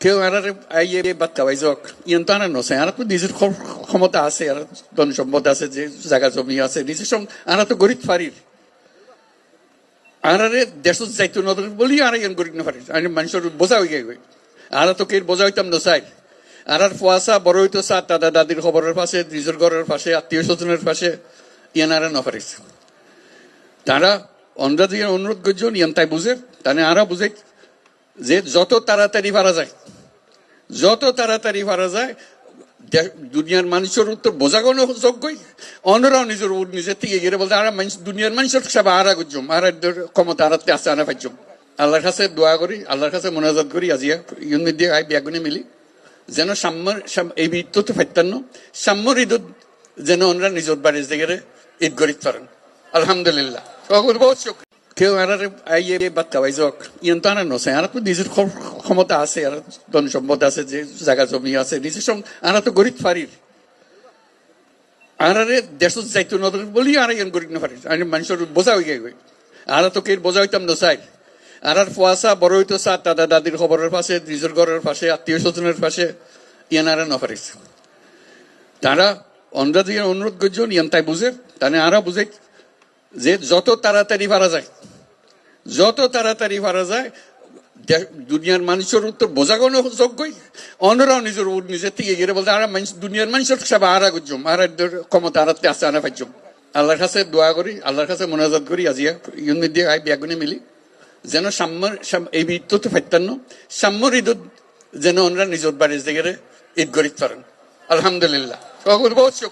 কেউ আর আইয়ে বাচ্চা বাইজক ইয়ন তো আনা নছে আর তো নিজের ক্ষমতা আছে আর ধন সম্পদ আছে যে জায়গা জমি আছে নিজের আর তো গরিব ফারির আর দেশ যাইতো নদর বলি আর ইয়ন গরিব না ফারির আমি মানুষের বোঝা হয়ে গেছে আর তো কে বোঝা হইতাম না চাই আর ফুয়াশা বড় হইতো চা দাদা দাদির খবরের পাশে নিজের ঘরের পাশে আত্মীয় স্বজনের পাশে ইয়ান আর না পারিস তারা অন্ধ্রা দিয়ে অনুরোধ করছেন ইয়ান তাই বুঝে তাহলে আরা বুঝে যে যত তাড়াতাড়ি পারা যায় দুনিয়ার মানুষের উত্তর বোঝা কোনো যোগ্যই অন্যরাও নিজের নিজের থেকে গিয়ে বলতে আর দুনিয়ার মানুষের সব আরা করছম আর ক্ষমতা আরাতে আসতে আনা পাইছম আল্লাহর কাছে দোয়া করি আল্লাহর কাছে মোনাজাত করি আজিয়া ইউন দিয়ে আই ব্যাগুনে মিলি যেন সাম্যর এই ঈদ তো ফাইতান্ন সাম্যর ঈদ যেন ওনারা নিজের বাড়ির জায়গায় ঈদ গরিব পারেন আলহামদুলিল্লাহ বহুত শুকরিয়া কেউ আর আইয়ে বাচ্চা বাইজক ইয়ন তো আনা নছে আর তো নিজের ক্ষমতা আছে আর ধন সম্পদ আছে যে জায়গা জমি আছে নিজের আর তো গরিব ফারির আর দেশ যাইতো নদর বলি আর ইয়ন গরিব না ফারির আমি মানুষের বোঝা হয়ে গেছে আর তো কে বোঝা হইতাম না চাই আর ফুয়াশা বড় হইতো চা দাদা দাদির খবরের পাশে নিজের ঘরের পাশে আত্মীয় স্বজনের পাশে ইয়ান আর না পারিস তারা অন্ধ্রা দিয়ে অনুরোধ করছেন ইয়ান তাই বুঝে তাহলে আরা বুঝে যে যত তাড়াতাড়ি পারা যায় দুনিয়ার মানুষের উত্তর বোঝা কোনো যোগ্যই অন্যরাও নিজের থেকে গিয়ে বলতে আর দুনিয়ার মানুষের সব আরা করছম আর ক্ষমতা আরাতে আসতে আনা পাইছম আল্লাহর কাছে দোয়া করি আল্লাহর কাছে মোনাজাত করি আজিয়া ইউন দিয়ে আই ব্যাগুনে মিলি যেন সাম্যর এই ঈদ তো ফাইতান্ন সাম্যর ঈদ যেন ওনারা নিজের বাড়ির জায়গায় ঈদ গরিব পারেন আলহামদুলিল্লাহ বহুত শুকরিয়া।